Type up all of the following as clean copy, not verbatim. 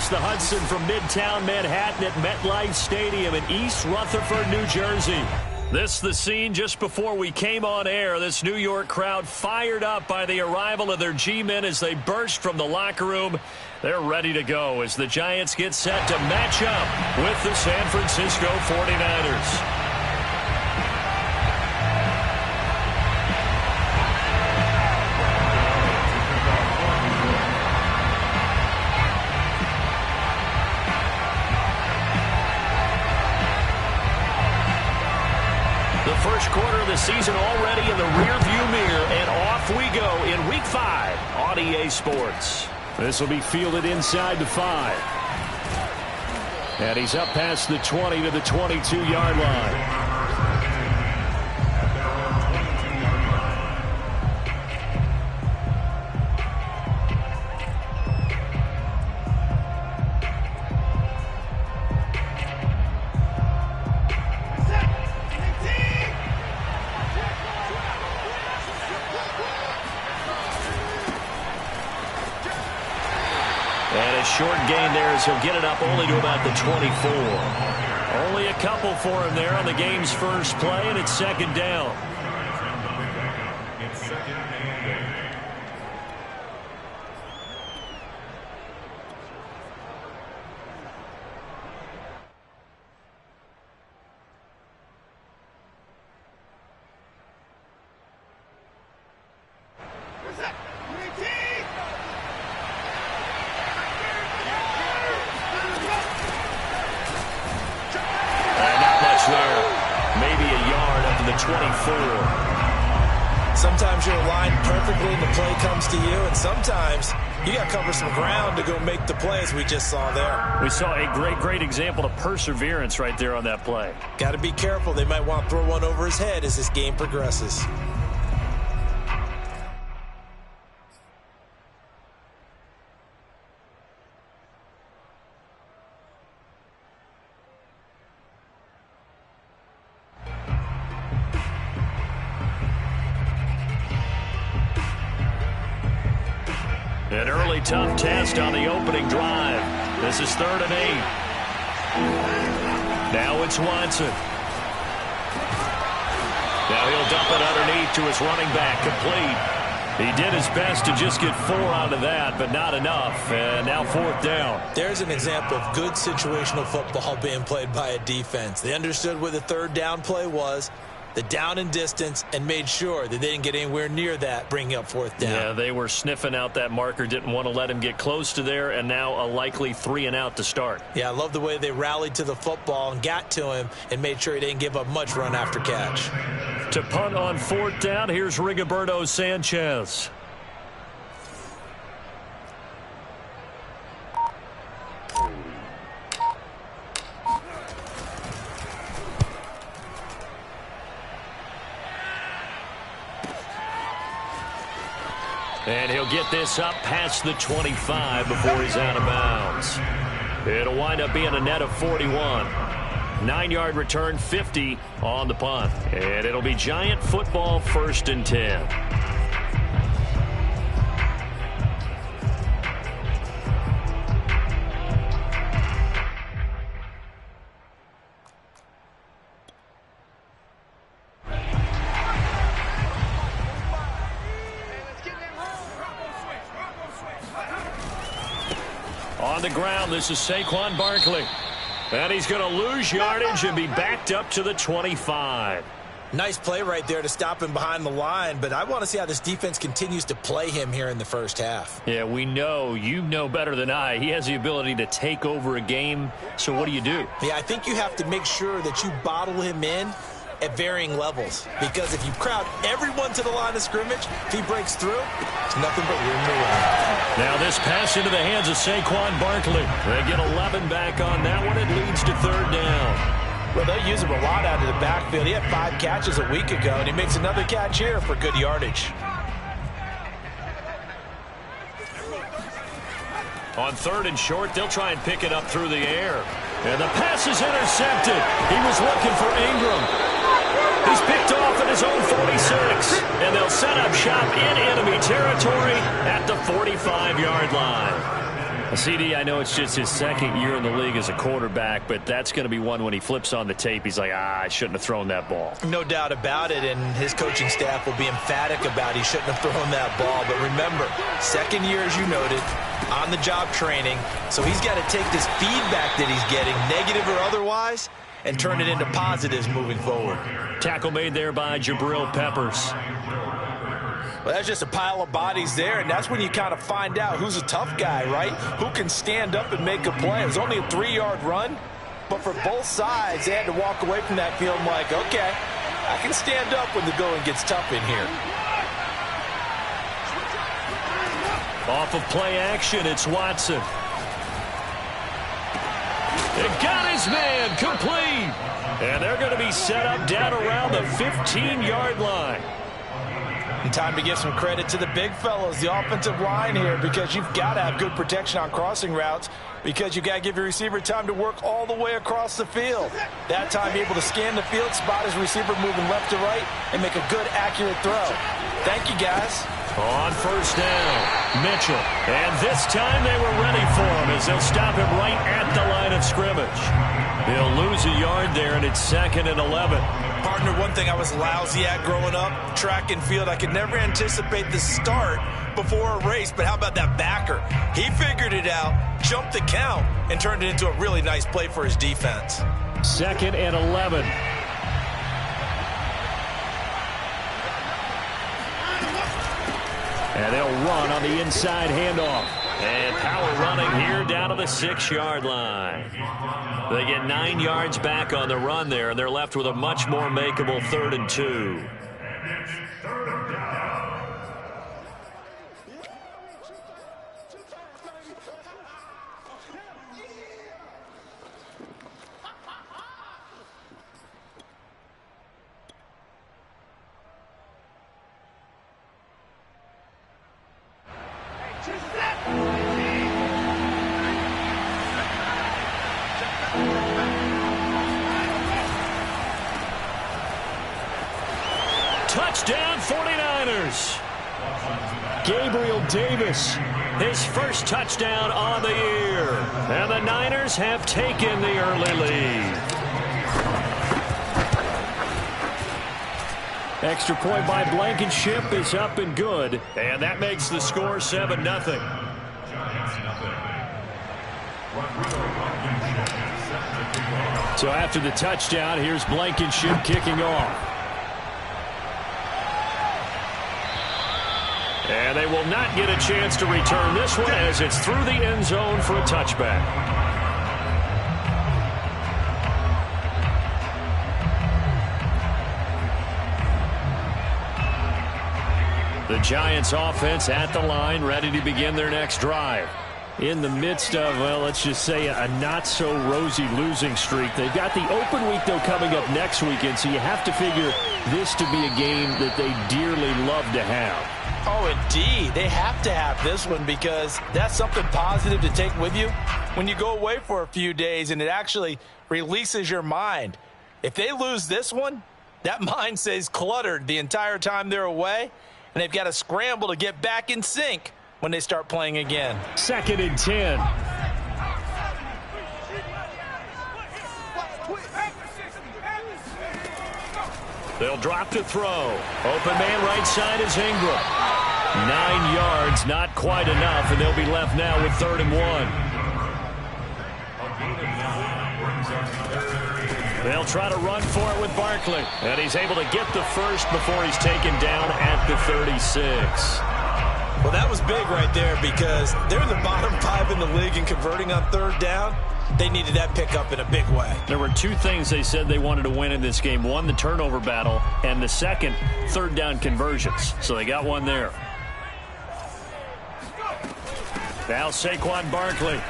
across the Hudson from Midtown Manhattan at MetLife Stadium in East Rutherford, New Jersey. This the scene just before we came on air. This New York crowd fired up by the arrival of their G-men as they burst from the locker room. They're ready to go as the Giants get set to match up with the San Francisco 49ers. First quarter of the season already in the rearview mirror, and off we go in Week 5 on EA Sports. This will be fielded inside the 5. And he's up past the 20 to the 22-yard line. Short gain there as he'll get it up only to about the 24. Only a couple for him there on the game's first play, and it's second down. Sometimes you're aligned perfectly and the play comes to you, and sometimes you got to cover some ground to go make the plays we just saw there. We saw a great example of perseverance right there on that play. Got to be careful. They might want to throw one over his head as this game progresses. An early tough test on the opening drive. This is 3rd and 8. Now it's Watson. Now he'll dump it underneath to his running back, complete. He did his best to just get 4 out of that, but not enough. And now 4th down. There's an example of good situational football being played by a defense. They understood where the 3rd down play was, the down and distance, and made sure that they didn't get anywhere near that, bringing up 4th down. Yeah, they were sniffing out that marker, didn't want to let him get close to there, and now a likely 3 and out to start. Yeah, I love the way they rallied to the football and got to him and made sure he didn't give up much run after catch. To punt on 4th down, here's Rigoberto Sanchez. And he'll get this up past the 25 before he's out of bounds. It'll wind up being a net of 41. 9-yard return, 50 on the punt. And it'll be Giant football, 1st and 10. On the ground, this is Saquon Barkley. And he's going to lose yardage and be backed up to the 25. Nice play right there to stop him behind the line, but I want to see how this defense continues to play him here in the first half. Yeah, we know, you know better than I, he has the ability to take over a game. So what do? Yeah, I think you have to make sure that you bottle him in at varying levels, because if you crowd everyone to the line of scrimmage, if he breaks through, it's nothing but room to run. Now this pass into the hands of Saquon Barkley. They get 11 back on that one. It leads to 3rd down. Well, they'll use him a lot out of the backfield. He had 5 catches a week ago, and he makes another catch here for good yardage. On 3rd and short, they'll try and pick it up through the air. And the pass is intercepted. He was looking for Ingram. He's picked off at his own 46. And they'll set up shop in enemy territory at the 45-yard line. CD, I know it's just his second year in the league as a quarterback, but that's going to be one when he flips on the tape, he's like, I shouldn't have thrown that ball. No doubt about it, and his coaching staff will be emphatic about he shouldn't have thrown that ball. But remember, second year, as you noted, on-the-job training, so he's got to take this feedback that he's getting, negative or otherwise, and turn it into positives moving forward. Tackle made there by Jabril Peppers. Well, that's just a pile of bodies there, and that's when you kind of find out who's a tough guy, right? Who can stand up and make a play. It was only a 3-yard run, but for both sides, they had to walk away from that feeling like, okay, I can stand up when the going gets tough in here. Off of play action, it's Watson. It got his man complete. And they're going to be set up down around the 15-yard line. And time to give some credit to the big fellows, the offensive line here, because you've got to have good protection on crossing routes, because you've got to give your receiver time to work all the way across the field. That time, be able to scan the field, spot his receiver moving left to right, and make a good, accurate throw. Thank you, guys. On first down, Mitchell. And this time they were ready for him as they'll stop him right at the line of scrimmage. He'll lose a yard there, and it's 2nd and 11. Partner, one thing I was lousy at growing up, track and field, I could never anticipate the start before a race, but how about that backer? He figured it out, jumped the count, and turned it into a really nice play for his defense. 2nd and 11. And they'll run on the inside handoff. And power running here down to the 6-yard line. They get 9 yards back on the run there, and they're left with a much more makeable 3rd and 2. Touchdown 49ers. Gabriel Davis, his first touchdown on the year. And the Niners have taken the early lead. Extra point by Blankenship is up and good. And that makes the score 7-0. So after the touchdown, here's Blankenship kicking off. And they will not get a chance to return this one as it's through the end zone for a touchback. The Giants offense at the line, ready to begin their next drive. In the midst of, well, let's just say a not-so-rosy losing streak. They've got the open week, though, coming up next weekend, so you have to figure this to be a game that they dearly love to have. Oh, indeed. They have to have this one because that's something positive to take with you when you go away for a few days, and it actually releases your mind. If they lose this one, that mind stays cluttered the entire time they're away, and they've got to scramble to get back in sync when they start playing again. 2nd and 10. They'll drop to throw. Open man right side is Ingram. 9 yards, not quite enough, and they'll be left now with 3rd and 1. They'll try to run for it with Barkley, and he's able to get the first before he's taken down at the 36. Well, that was big right there because they're in the bottom 5 in the league in converting on 3rd down. They needed that pickup in a big way. There were 2 things they said they wanted to win in this game. One, the turnover battle, and the second, 3rd down conversions. So they got one there. Now Saquon Barkley.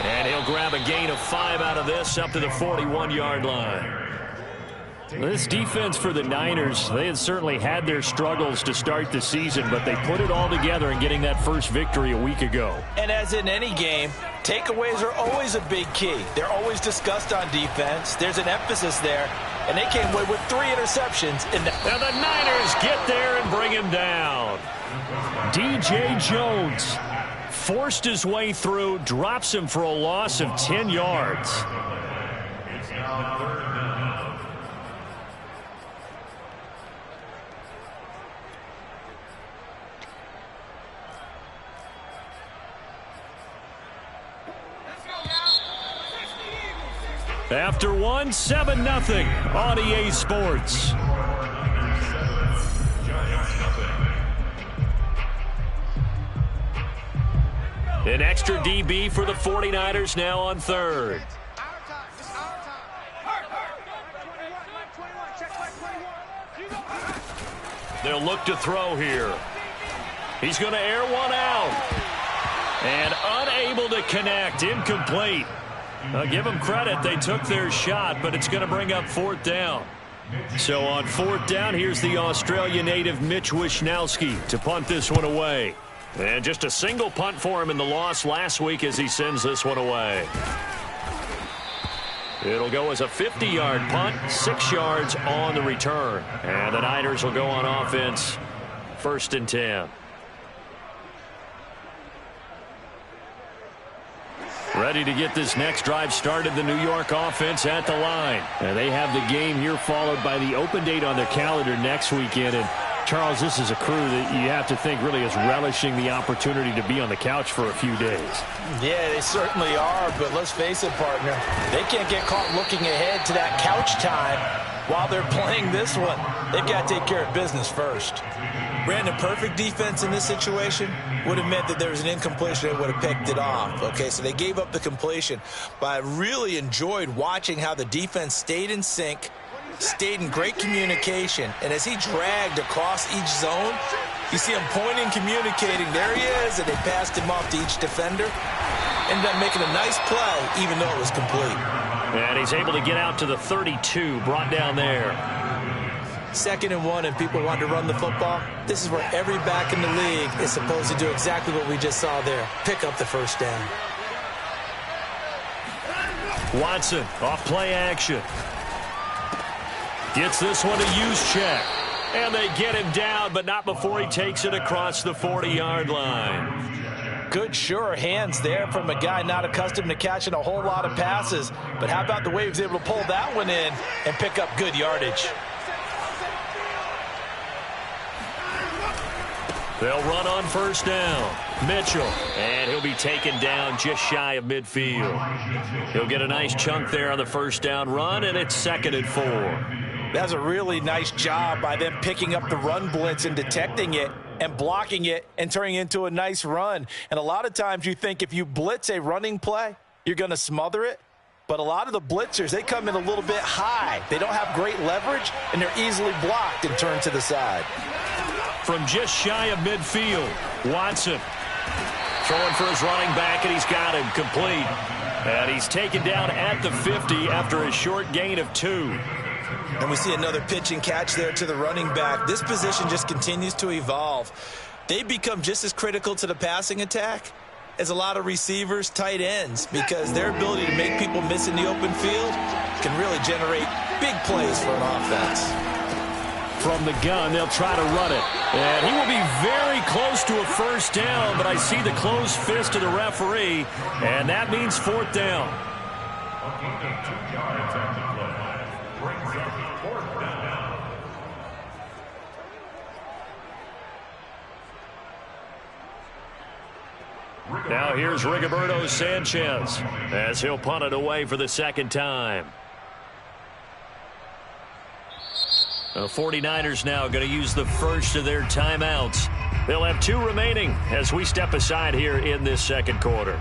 And he'll grab a gain of 5 out of this up to the 41-yard line. This defense for the Niners, they had certainly had their struggles to start the season, but they put it all together in getting that first victory a week ago. And as in any game, takeaways are always a big key. They're always discussed on defense. There's an emphasis there. and they came away with 3 interceptions. And the Niners get there and bring him down. DJ Jones forced his way through, drops him for a loss of 10 yards. After 1, 7-0 on EA Sports. An extra DB for the 49ers now on 3rd. They'll look to throw here. He's going to air one out. And unable to connect. Incomplete. I'll give them credit. They took their shot, but it's going to bring up 4th down. So on 4th down, here's the Australia native Mitch Wishnowsky to punt this one away. And just a single punt for him in the loss last week as he sends this one away. It'll go as a 50-yard punt, 6 yards on the return. And the Niners will go on offense, 1st and 10. Ready to get this next drive started, the New York offense at the line. And they have the game here followed by the open date on their calendar next weekend. And Charles, this is a crew that you have to think really is relishing the opportunity to be on the couch for a few days. Yeah, they certainly are, but let's face it, partner. They can't get caught looking ahead to that couch time while they're playing this one. They've got to take care of business first. Brandon, perfect defense in this situation would have meant that there was an incompletion and would have picked it off. Okay, so they gave up the completion, but I really enjoyed watching how the defense stayed in sync, stayed in great communication, and as he dragged across each zone, you see him pointing, communicating. There he is, and they passed him off to each defender. Ended up making a nice play, even though it was complete. And he's able to get out to the 32, brought down there. 2nd and 1, and people want to run the football. This is where every back in the league is supposed to do exactly what we just saw there. Pick up the 1st down. Watson, off play action. Gets this one to use check. And they get him down, but not before he takes it across the 40-yard line. Good, sure hands there from a guy not accustomed to catching a whole lot of passes. But how about the way he was able to pull that one in and pick up good yardage? They'll run on 1st down. Mitchell, and he'll be taken down just shy of midfield. He'll get a nice chunk there on the 1st down run, and it's 2nd and 4. That's a really nice job by them picking up the run blitz and detecting it and blocking it and turning it into a nice run. And a lot of times you think if you blitz a running play, you're going to smother it. But a lot of the blitzers, they come in a little bit high. They don't have great leverage, and they're easily blocked and turned to the side. From just shy of midfield, Watson throwing for his running back, and he's got him complete. And he's taken down at the 50 after a short gain of 2. And we see another pitch and catch there to the running back. This position just continues to evolve. They become just as critical to the passing attack as a lot of receivers, tight ends, because their ability to make people miss in the open field can really generate big plays for an offense. From the gun, they'll try to run it. And he will be very close to a 1st down, but I see the closed fist of the referee, and that means 4th down. Now here's Rigoberto Sanchez as he'll punt it away for the 2nd time. The 49ers now going to use the first of their timeouts. They'll have 2 remaining as we step aside here in this 2nd quarter.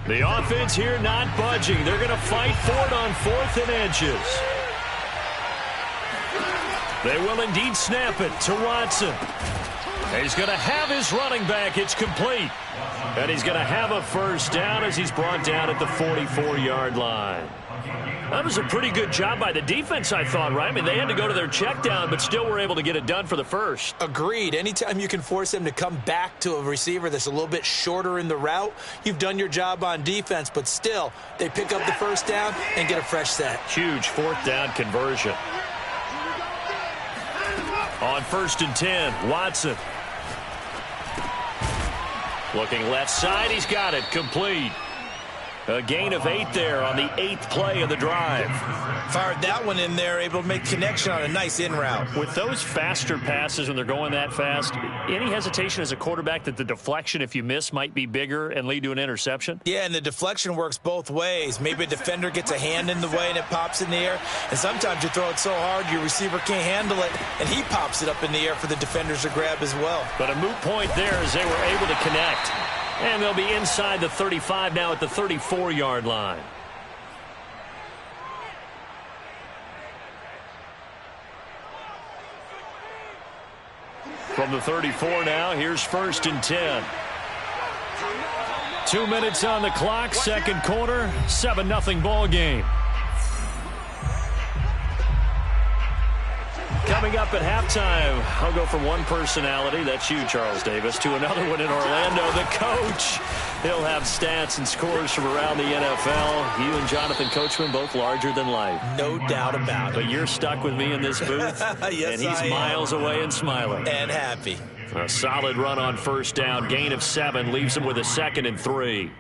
The offense here not budging. They're going to fight for it on 4th and inches. They will indeed snap it to Watson. He's going to have his running back. It's complete. And he's going to have a first down as he's brought down at the 44-yard line. That was a pretty good job by the defense, I thought, right? I mean, they had to go to their check down, but still were able to get it done for the first. Agreed. Anytime you can force them to come back to a receiver that's a little bit shorter in the route, you've done your job on defense, but still, they pick up the first down and get a fresh set. Huge fourth down conversion. On 1st and 10, Watson. Looking left side, he's got it, complete. A gain of 8 there on the 8th play of the drive. Fired that one in there, able to make connection on a nice in route. With those faster passes when they're going that fast, any hesitation as a quarterback that the deflection, if you miss, might be bigger and lead to an interception? Yeah, and the deflection works both ways. Maybe a defender gets a hand in the way and it pops in the air, and sometimes you throw it so hard your receiver can't handle it, and he pops it up in the air for the defenders to grab as well. But a moot point there as they were able to connect. And they'll be inside the 35 now at the 34-yard line. From the 34 now, here's 1st and 10. 2 minutes on the clock, second quarter, 7-0 ball game. Coming up at halftime, I'll go from one personality, that's you, Charles Davis, to another one in Orlando, the coach. He'll have stats and scores from around the NFL. You and Jonathan Coachman, both larger than life. No doubt about it. But you're stuck with me in this booth, yes, and he's miles away and smiling. And happy. A solid run on first down, gain of 7, leaves him with a 2nd and 3.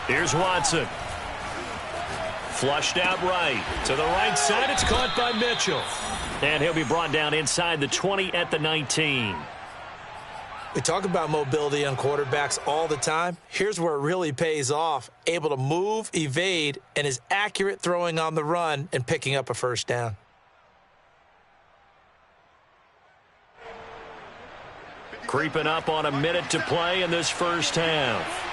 Here's Watson. Flushed out right. To the right side, it's caught by Mitchell. And he'll be brought down inside the 20 at the 19. We talk about mobility on quarterbacks all the time. Here's where it really pays off. Able to move, evade, and is accurate throwing on the run and picking up a first down. Creeping up on a minute to play in this first half.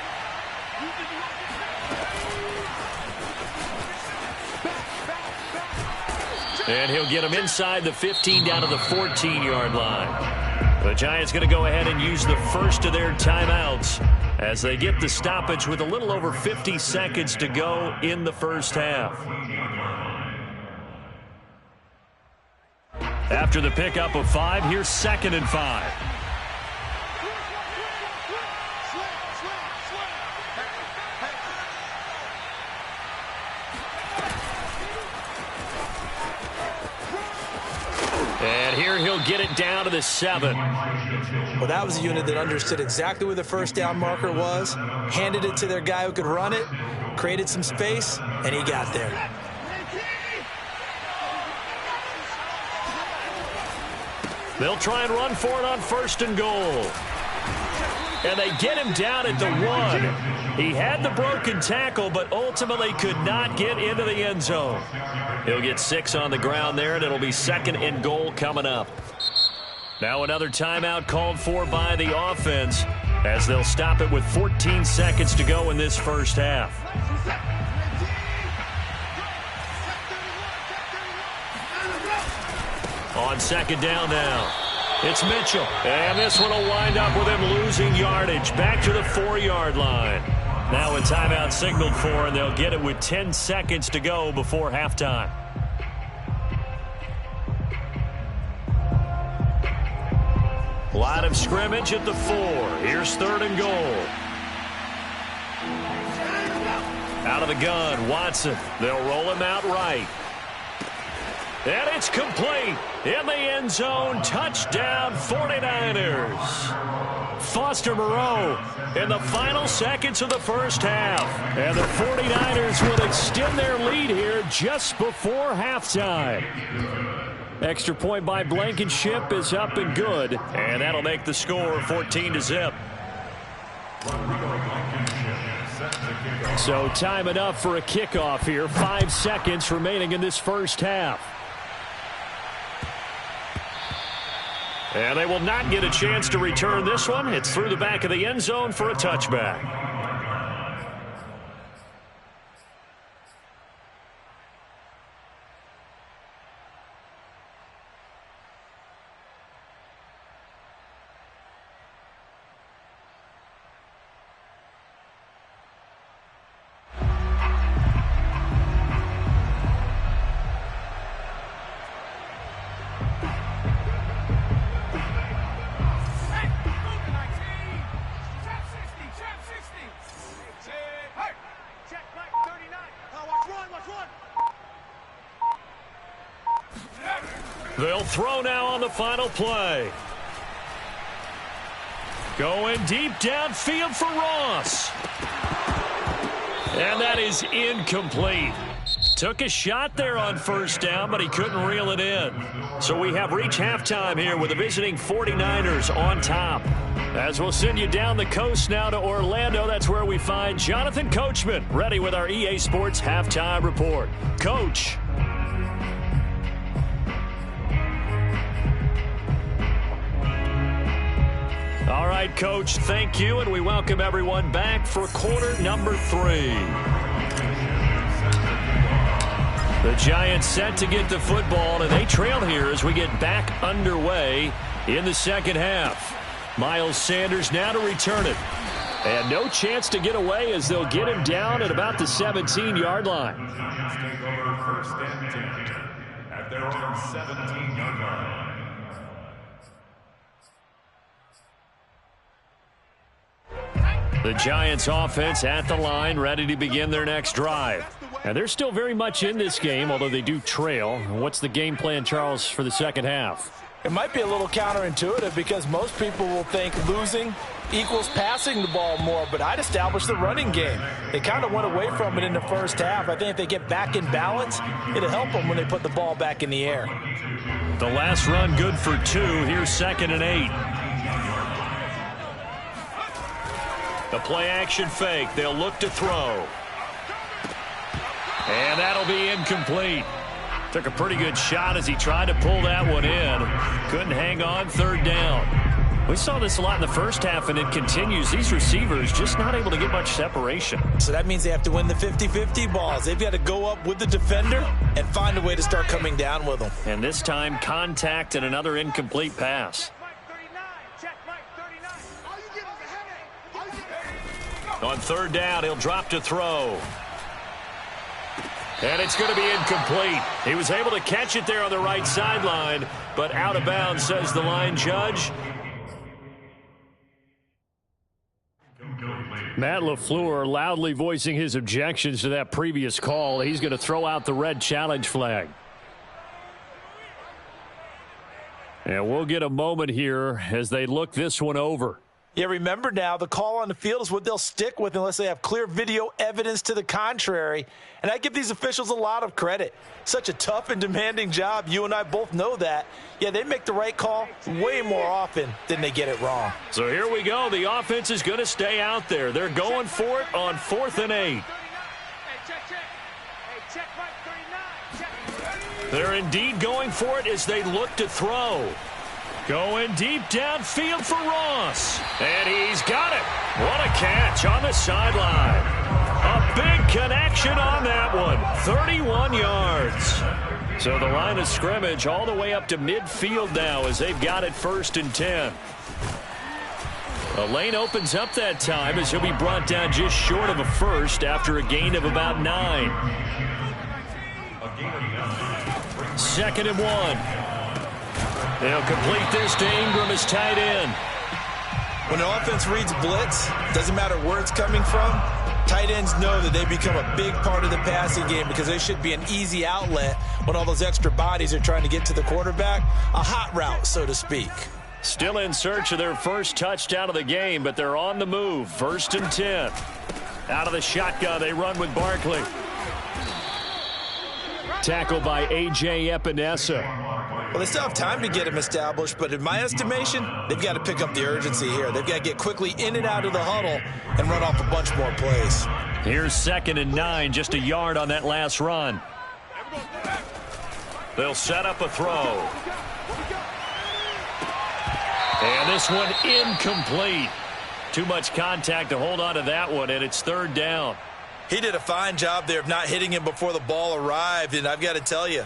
And he'll get him inside the 15 down to the 14-yard line. The Giants going to go ahead and use the first of their timeouts as they get the stoppage with a little over 50 seconds to go in the first half. After the pickup of 5, here's 2nd and 5. And here he'll get it down to the 7. Well, that was a unit that understood exactly where the first down marker was, handed it to their guy who could run it, created some space, and he got there. They'll try and run for it on 1st and goal. And they get him down at the 1. He had the broken tackle, but ultimately could not get into the end zone. He'll get 6 on the ground there, and it'll be 2nd and goal coming up. Now another timeout called for by the offense as they'll stop it with 14 seconds to go in this first half. On 2nd down now, it's Mitchell. And this one will wind up with him losing yardage back to the 4-yard line. Now a timeout signaled for, and they'll get it with 10 seconds to go before halftime. Line of scrimmage at the 4. Here's 3rd and goal. Out of the gun, Watson. They'll roll him out right. And it's complete. In the end zone, touchdown 49ers. Foster Moreau in the final seconds of the first half. And the 49ers will extend their lead here just before halftime. Extra point by Blankenship is up and good. And that'll make the score 14-0. So time enough for a kickoff here. 5 seconds remaining in this first half. And they will not get a chance to return this one. It's through the back of the end zone for a touchback. They'll throw now on the final play. Going deep downfield for Ross. And that is incomplete. Took a shot there on first down, but he couldn't reel it in. So we have reached halftime here with the visiting 49ers on top. As we'll send you down the coast now to Orlando, that's where we find Jonathan Coachman, ready with our EA Sports Halftime Report. Coach. All right, Coach, thank you, and we welcome everyone back for quarter number 3. The Giants set to get the football, and they trail here as we get back underway in the second half. Miles Sanders now to return it. And no chance to get away as they'll get him down at about the 17-yard line. First and 10 at their own 17-yard line. The Giants offense at the line, ready to begin their next drive. And they're still very much in this game, although they do trail. What's the game plan, Charles, for the second half? It might be a little counterintuitive because most people will think losing equals passing the ball more, but I'd establish the running game. They kind of went away from it in the first half. I think if they get back in balance, it'll help them when they put the ball back in the air. The last run good for 2. Here's 2nd and 8. The play-action fake. They'll look to throw. And that'll be incomplete. Took a pretty good shot as he tried to pull that one in. Couldn't hang on, 3rd down. We saw this a lot in the first half, and it continues. These receivers just not able to get much separation. So that means they have to win the 50-50 balls. They've got to go up with the defender and find a way to start coming down with them. And this time, contact and another incomplete pass. On 3rd down, he'll drop to throw. And it's going to be incomplete. He was able to catch it there on the right sideline, but out of bounds, says the line judge. Matt LaFleur loudly voicing his objections to that previous call. He's going to throw out the red challenge flag. And we'll get a moment here as they look this one over. Yeah, remember now, the call on the field is what they'll stick with unless they have clear video evidence to the contrary. And I give these officials a lot of credit. Such a tough and demanding job. You and I both know that. Yeah, they make the right call way more often than they get it wrong. So here we go. The offense is going to stay out there. They're going for it on 4th and 8. They're indeed going for it as they look to throw. Going deep downfield for Ross. And he's got it. What a catch on the sideline. A big connection on that one. 31 yards. So the line of scrimmage all the way up to midfield now as they've got it 1st and 10. A lane opens up that time as he'll be brought down just short of a first after a gain of about 9. 2nd and 1. They'll complete this to Ingram as tight end. When the offense reads blitz, doesn't matter where it's coming from, tight ends know that they become a big part of the passing game because they should be an easy outlet when all those extra bodies are trying to get to the quarterback. A hot route, so to speak. Still in search of their first touchdown of the game, but they're on the move. 1st and 10. Out of the shotgun, they run with Barkley. Tackled by A.J. Epinesa. Well, they still have time to get him established, but in my estimation, they've got to pick up the urgency here. They've got to get quickly in and out of the huddle and run off a bunch more plays. Here's 2nd and 9, just a yard on that last run. They'll set up a throw. And this one incomplete. Too much contact to hold on to that one, and it's 3rd down. He did a fine job there of not hitting him before the ball arrived, and I've got to tell you,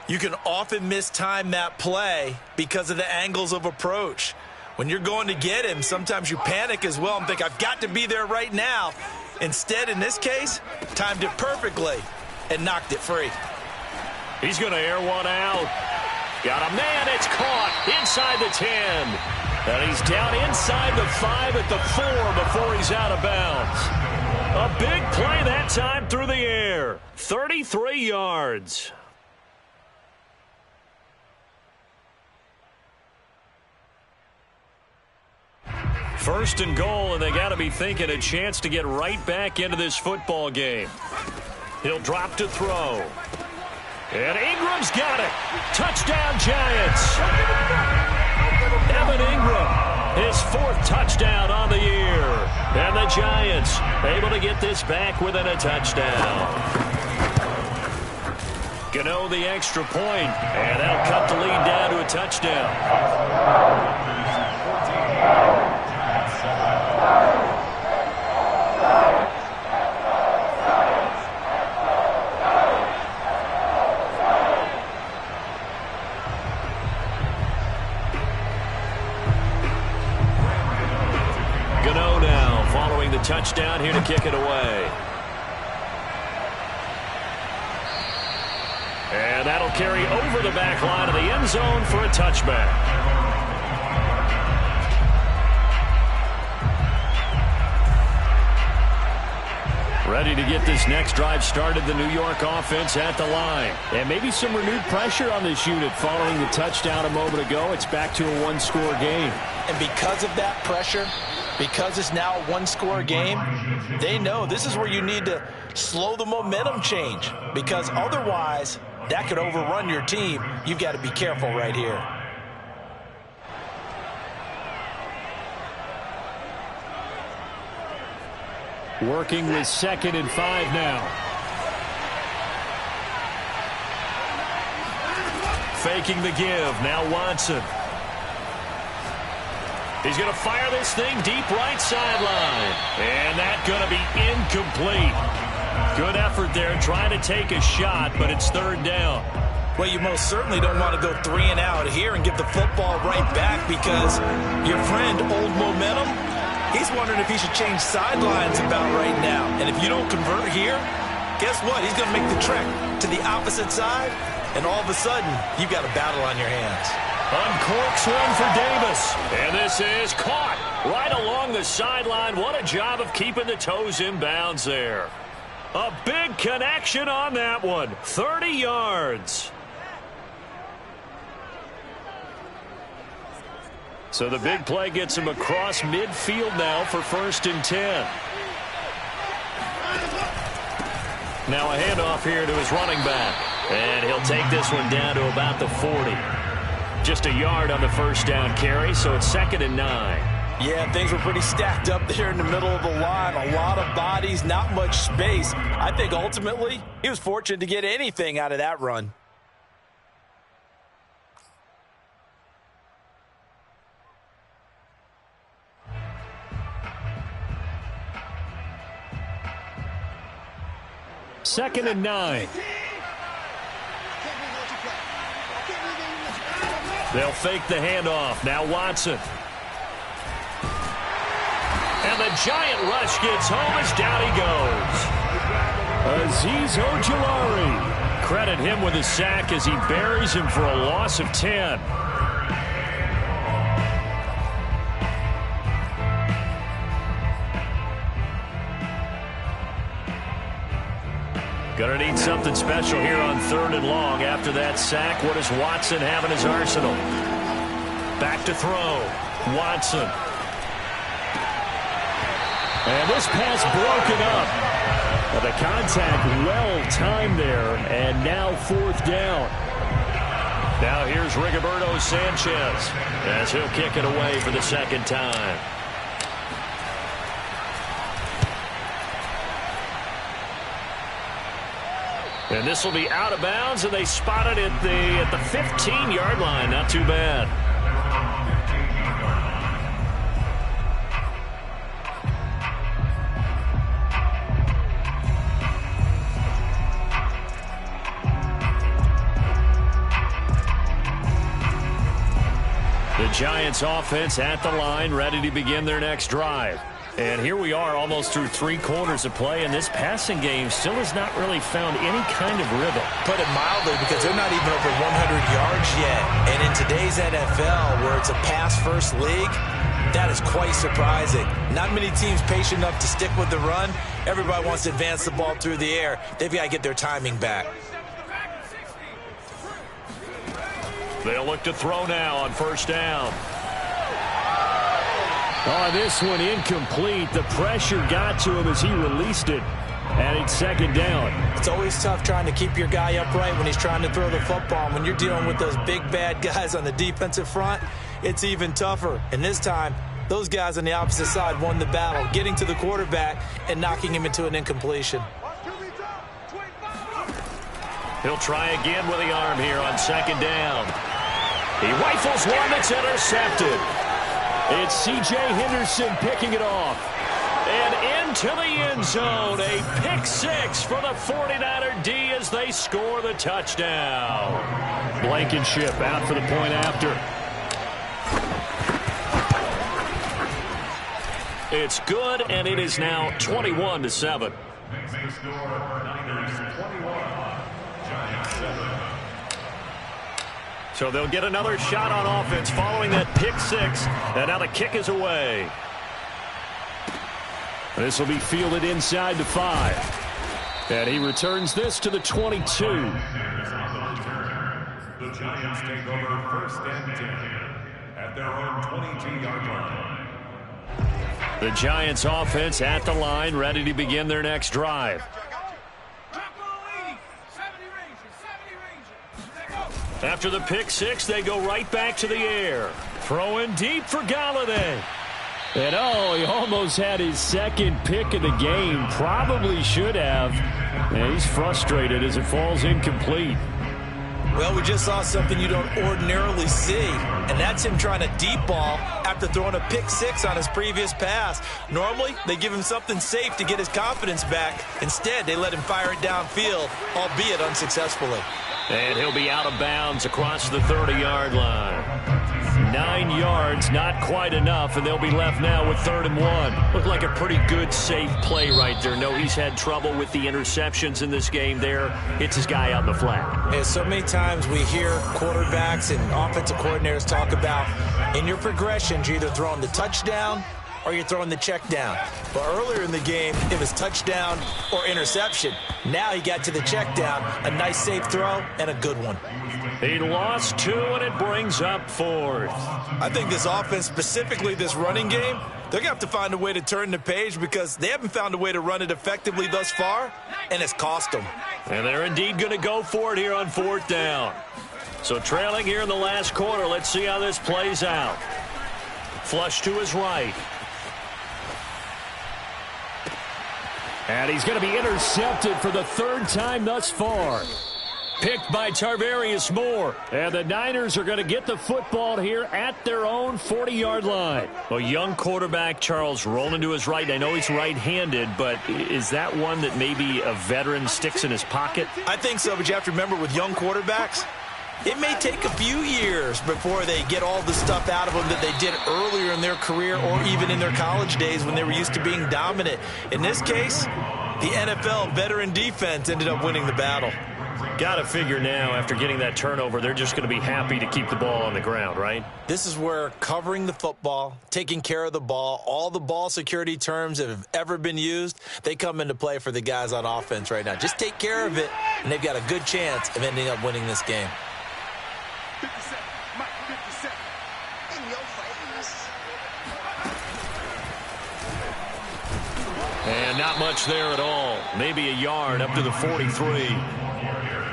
you can often mistime that play because of the angles of approach. When you're going to get him, sometimes you panic as well and think, I've got to be there right now. Instead, in this case, timed it perfectly and knocked it free. He's going to air one out. Got a man. It's caught inside the 10. And he's down inside the 5 at the 4 before he's out of bounds. A big play that time through the air. 33 yards. First and goal, and they got to be thinking a chance to get right back into this football game. He'll drop to throw. And Ingram's got it. Touchdown, Giants. Evan Ingram, his 4th touchdown on the year. And the Giants able to get this back within a touchdown. Gano the extra point, and that'll cut the lead down to a touchdown. Gano now following the touchdown here to kick it away. And that'll carry over the back line of the end zone for a touchback. Ready to get this next drive started, the New York offense at the line. And maybe some renewed pressure on this unit following the touchdown a moment ago. It's back to a one-score game. And because of that pressure, because it's now a one-score game, they know this is where you need to slow the momentum change, because otherwise that could overrun your team. You've got to be careful right here. Working with 2nd and 5 now. Faking the give. Now Watson. He's going to fire this thing deep right sideline. And that's going to be incomplete. Good effort there trying to take a shot, but it's 3rd down. Well, you most certainly don't want to go 3 and out here and give the football right back, because your friend, Old Momentum, he's wondering if he should change sidelines about right now. And if you don't convert here, guess what? He's going to make the trek to the opposite side, and all of a sudden, you've got a battle on your hands. Uncorks one for Davis. And this is caught right along the sideline. What a job of keeping the toes in bounds there. A big connection on that one. 30 yards. So the big play gets him across midfield now for 1st and 10. Now a handoff here to his running back. And he'll take this one down to about the 40. Just a yard on the 1st down carry, so it's 2nd and 9. Yeah, things were pretty stacked up there in the middle of the line. A lot of bodies, not much space. I think ultimately he was fortunate to get anything out of that run. Second and 9. They'll fake the handoff. Now Watson. And the giant rush gets home as down he goes. Azeez Ojulari. Credit him with a sack as he buries him for a loss of 10. Gonna need something special here on 3rd and long. After that sack, what does Watson have in his arsenal? Back to throw. Watson. And this pass broken up. But the contact well-timed there, and now 4th down. Now here's Rigoberto Sanchez as he'll kick it away for the 2nd time. And this will be out of bounds, and they spotted it at the 15-yard line. Not too bad. The Giants offense at the line, ready to begin their next drive. And here we are almost through 3 quarters of play, and this passing game still has not really found any kind of rhythm. Put it mildly, because they're not even over 100 yards yet. And in today's NFL, where it's a pass-first league, that is quite surprising. Not many teams patient enough to stick with the run. Everybody wants to advance the ball through the air. They've got to get their timing back. They'll look to throw now on first down. Oh, this one incomplete. The pressure got to him as he released it. And it's second down. It's always tough trying to keep your guy upright when he's trying to throw the football. When you're dealing with those big, bad guys on the defensive front, it's even tougher. And this time, those guys on the opposite side won the battle, getting to the quarterback and knocking him into an incompletion. He'll try again with the arm here on second down. He rifles one that's intercepted. It's C.J. Henderson picking it off. And into the end zone. A pick 6 for the 49er D as they score the touchdown. Blankenship out for the point after. It's good, and it is now 21-7. So they'll get another shot on offense following that pick 6. And now the kick is away. This will be fielded inside the 5. And he returns this to the 22. The Giants take over first and 10 at their own 22-yard line. The Giants offense at the line, ready to begin their next drive. After the pick 6, they go right back to the air. Throwing deep for Galladay. And oh, he almost had his second pick of the game. Probably should have. And he's frustrated as it falls incomplete. Well, we just saw something you don't ordinarily see, and that's him trying to deep ball after throwing a pick 6 on his previous pass. Normally, they give him something safe to get his confidence back. Instead, they let him fire it downfield, albeit unsuccessfully. And he'll be out of bounds across the 30-yard line. 9 yards, not quite enough, and they'll be left now with 3rd and 1. Looked like a pretty good, safe play right there. No, he's had trouble with the interceptions in this game there. Hits his guy out in the flat. Yeah, so many times we hear quarterbacks and offensive coordinators talk about in your progressions, you're either throwing the touchdown or you're throwing the check down. But earlier in the game, it was touchdown or interception. Now he got to the check down, a nice safe throw, and a good one. He lost 2, and it brings up 4th. I think this offense, specifically this running game, they're going to have to find a way to turn the page because they haven't found a way to run it effectively thus far, and it's cost them. And they're indeed going to go for it here on 4th down. So trailing here in the last quarter, let's see how this plays out. Flush to his right. And he's going to be intercepted for the 3rd time thus far. Picked by Tarvarius Moore. And the Niners are going to get the football here at their own 40-yard line. A young quarterback, Charles, rolling to his right. I know he's right-handed, but is that one that maybe a veteran sticks in his pocket? I think so, but you have to remember with young quarterbacks, it may take a few years before they get all the stuff out of them that they did earlier in their career or even in their college days when they were used to being dominant. In this case, the NFL veteran defense ended up winning the battle. Got to figure now, after getting that turnover, they're just going to be happy to keep the ball on the ground, right? This is where covering the football, taking care of the ball, all the ball security terms that have ever been used, they come into play for the guys on offense right now. Just take care of it, and they've got a good chance of ending up winning this game. 57, Mike 57. In your face. And not much there at all. Maybe a yard up to the 43.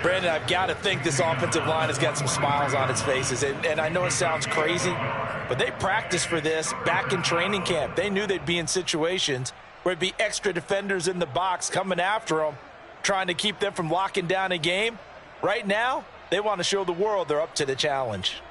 Brandon, I've got to think this offensive line has got some smiles on its faces. And I know it sounds crazy, but they practiced for this back in training camp. They knew they'd be in situations where it'd be extra defenders in the box coming after them. trying to keep them from locking down a game. Right now, they want to show the world they're up to the challenge.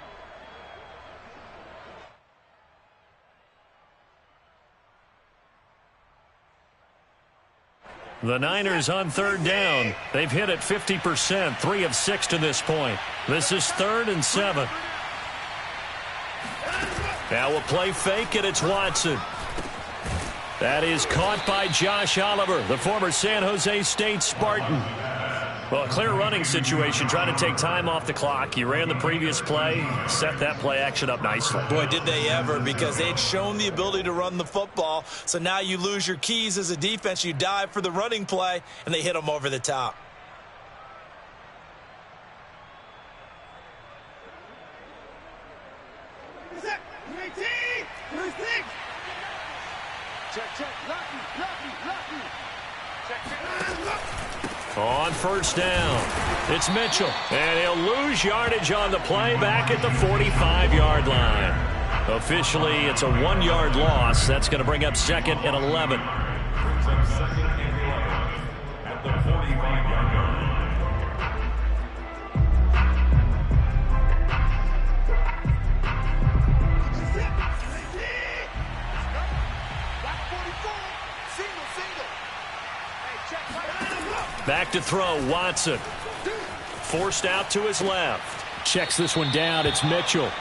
The Niners on third down. They've hit it 50%, 3 of 6 to this point. This is 3rd and 7. Now we'll play fake, and it's Watson. That is caught by Josh Oliver, the former San Jose State Spartan. Well, a clear running situation, trying to take time off the clock. He ran the previous play, set that play action up nicely. Boy, did they ever, because they had shown the ability to run the football. So now you lose your keys as a defense. You dive for the running play, and they hit them over the top. On first down, it's Mitchell. And he'll lose yardage on the play back at the 45-yard line. Officially, it's a 1-yard loss. That's going to bring up 2nd and 11. Brings up 2nd and 11 at the 45-yard line. Back to throw, Watson. Forced out to his left. Checks this one down, it's Mitchell.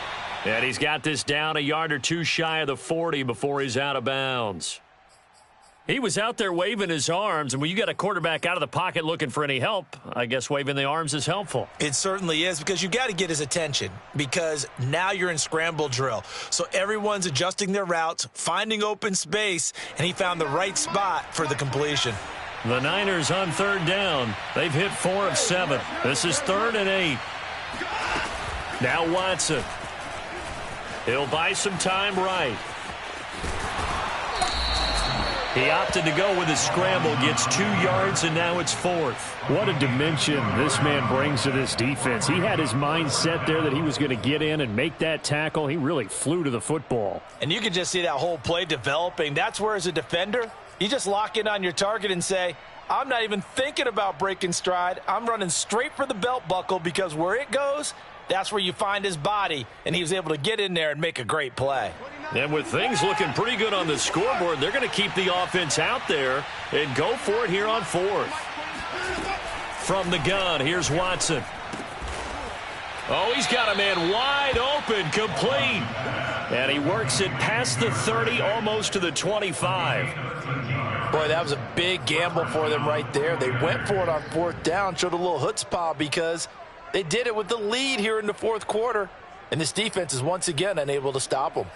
And he's got this down a yard or two shy of the 40 before he's out of bounds. He was out there waving his arms, and when you got a quarterback out of the pocket looking for any help, I guess waving the arms is helpful. It certainly is, because you got to get his attention, because now you're in scramble drill. So everyone's adjusting their routes, finding open space, and he found the right spot for the completion. The Niners on third down. They've hit 4 of 7. This is 3rd and 8. Now Watson. He'll buy some time right. He opted to go with his scramble, gets 2 yards, and now it's 4th. What a dimension this man brings to this defense. He had his mind set there that he was going to get in and make that tackle. He really flew to the football. And you can just see that whole play developing. That's where, as a defender, you just lock in on your target and say, I'm not even thinking about breaking stride. I'm running straight for the belt buckle, because where it goes, that's where you find his body. And he was able to get in there and make a great play. And with things looking pretty good on the scoreboard, they're going to keep the offense out there and go for it here on 4th. From the gun, here's Watson. Oh, he's got a man wide open, complete. And he works it past the 30, almost to the 25. Boy, that was a big gamble for them right there. They went for it on 4th down, showed a little chutzpah, because they did it with the lead here in the 4th quarter. And this defense is once again unable to stop them.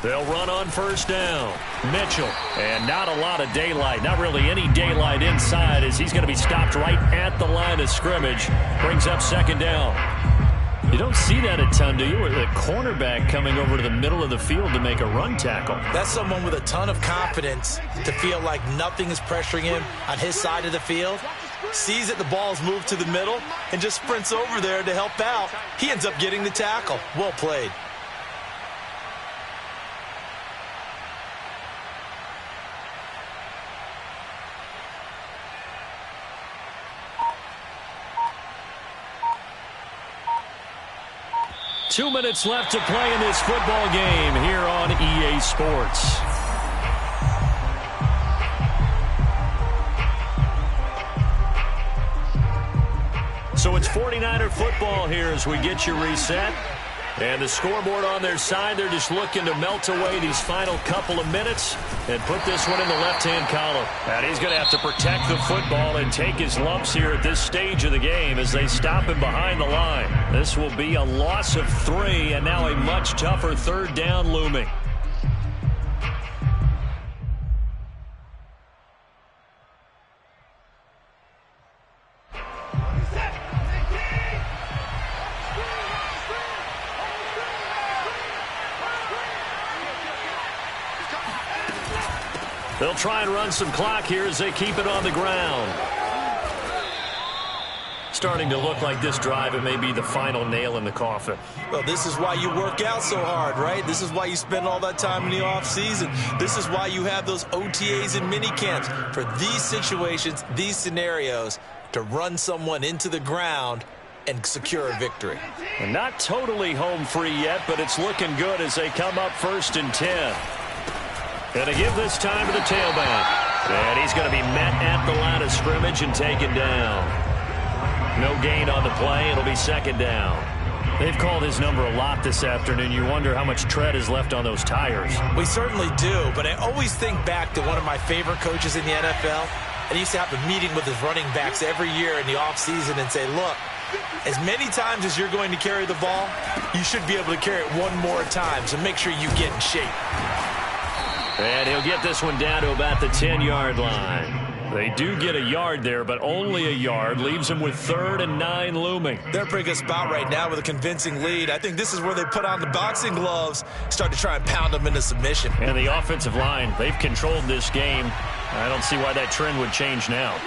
They'll run on first down. Mitchell, and not a lot of daylight, not really any daylight inside, as he's going to be stopped right at the line of scrimmage. Brings up 2nd down. You don't see that a ton, do you? With a cornerback coming over to the middle of the field to make a run tackle. That's someone with a ton of confidence to feel like nothing is pressuring him on his side of the field. Sees that the ball's moved to the middle and just sprints over there to help out. He ends up getting the tackle. Well played. Two minutes left to play in this football game here on EA Sports. So it's 49er football here as we get you reset. And the scoreboard on their side, they're just looking to melt away these final couple of minutes and put this one in the left-hand column. And he's going to have to protect the football and take his lumps here at this stage of the game as they stop him behind the line. This will be a loss of 3, and now a much tougher 3rd down looming. They'll try and run some clock here as they keep it on the ground. Starting to look like this drive, it may be the final nail in the coffin. Well, this is why you work out so hard, right? This is why you spend all that time in the offseason. This is why you have those OTAs and mini camps for these situations, these scenarios, to run someone into the ground and secure a victory. And not totally home free yet, but it's looking good as they come up 1st and 10. Going to give this time to the tailback. And he's going to be met at the line of scrimmage and taken down. No gain on the play. It'll be 2nd down. They've called his number a lot this afternoon. You wonder how much tread is left on those tires. We certainly do, but I always think back to one of my favorite coaches in the NFL. And he used to have a meeting with his running backs every year in the offseason and say, look, as many times as you're going to carry the ball, you should be able to carry it one more time, so make sure you get in shape. And he'll get this one down to about the 10-yard line. They do get a yard there, but only a yard. Leaves them with 3rd and 9 looming. They're a pretty good spot right now with a convincing lead. I think this is where they put on the boxing gloves, start to try and pound them into submission. And the offensive line, they've controlled this game. I don't see why that trend would change now.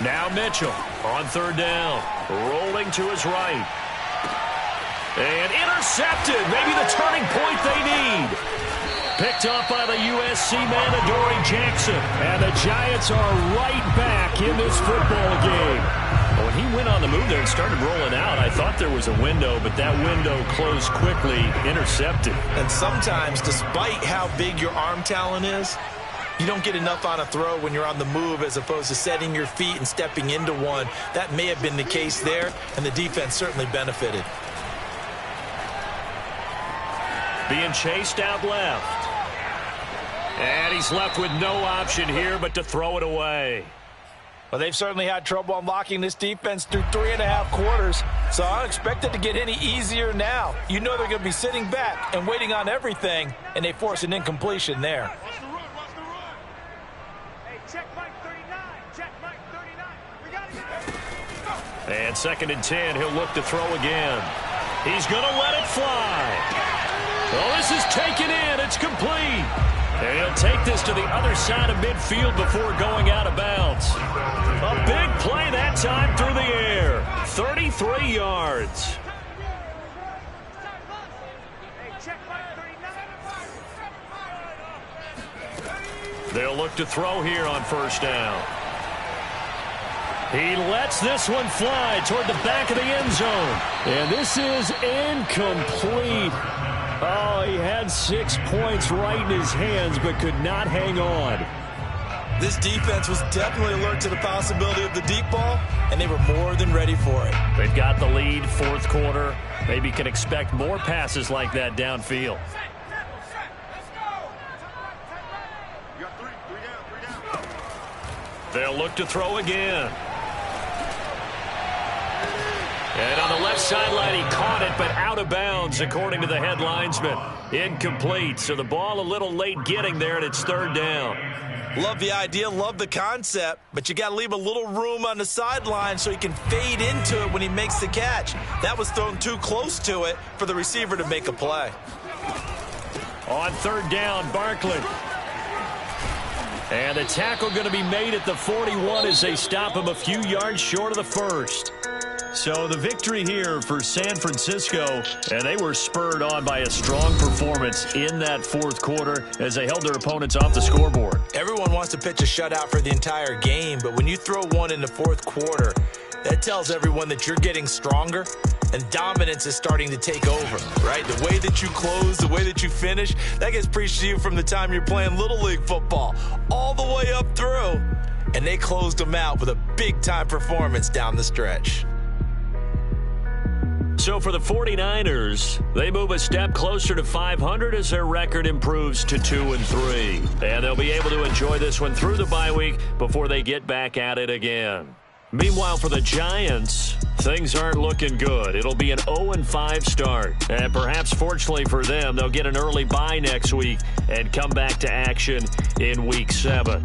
Now Mitchell on 3rd down, rolling to his right. And intercepted, maybe the turning point they need. Picked up by the USC man, Adoree Jackson. And the Giants are right back in this football game. When he went on the move there and started rolling out, I thought there was a window, but that window closed quickly, intercepted. And sometimes, despite how big your arm talent is, you don't get enough on a throw when you're on the move as opposed to setting your feet and stepping into one. That may have been the case there, and the defense certainly benefited. Being chased out left. And he's left with no option here but to throw it away. Well, they've certainly had trouble unlocking this defense through 3.5 quarters, so I don't expect it to get any easier now. You know they're going to be sitting back and waiting on everything, and they force an incompletion there. And 2nd and 10, he'll look to throw again. He's going to let it fly. Oh, this is taken in. It's complete. And he'll take this to the other side of midfield before going out of bounds. A big play that time through the air. 33 yards. They'll look to throw here on 1st down. He lets this one fly toward the back of the end zone. And this is incomplete. Oh, he had 6 points right in his hands, but could not hang on. This defense was definitely alert to the possibility of the deep ball, and they were more than ready for it. They've got the lead, 4th quarter. Maybe can expect more passes like that downfield. They'll look to throw again. And on the left sideline, he caught it, but out of bounds, according to the head linesman. Incomplete, so the ball a little late getting there, and it's 3rd down. Love the idea, love the concept, but you got to leave a little room on the sideline so he can fade into it when he makes the catch. That was thrown too close to it for the receiver to make a play. On 3rd down, Barkley. And the tackle going to be made at the 41 as they stop him a few yards short of the 1st. So the victory here for San Francisco, and they were spurred on by a strong performance in that 4th quarter as they held their opponents off the scoreboard. Everyone wants to pitch a shutout for the entire game, but when you throw one in the 4th quarter, that tells everyone that you're getting stronger and dominance is starting to take over, right? The way that you close, the way that you finish, that gets preached to you from the time you're playing Little League football all the way up through, and they closed them out with a big-time performance down the stretch. So for the 49ers, they move a step closer to 500 as their record improves to 2-3. And they'll be able to enjoy this one through the bye week before they get back at it again. Meanwhile, for the Giants, things aren't looking good. It'll be an 0-5 start. And perhaps fortunately for them, they'll get an early bye next week and come back to action in Week 7.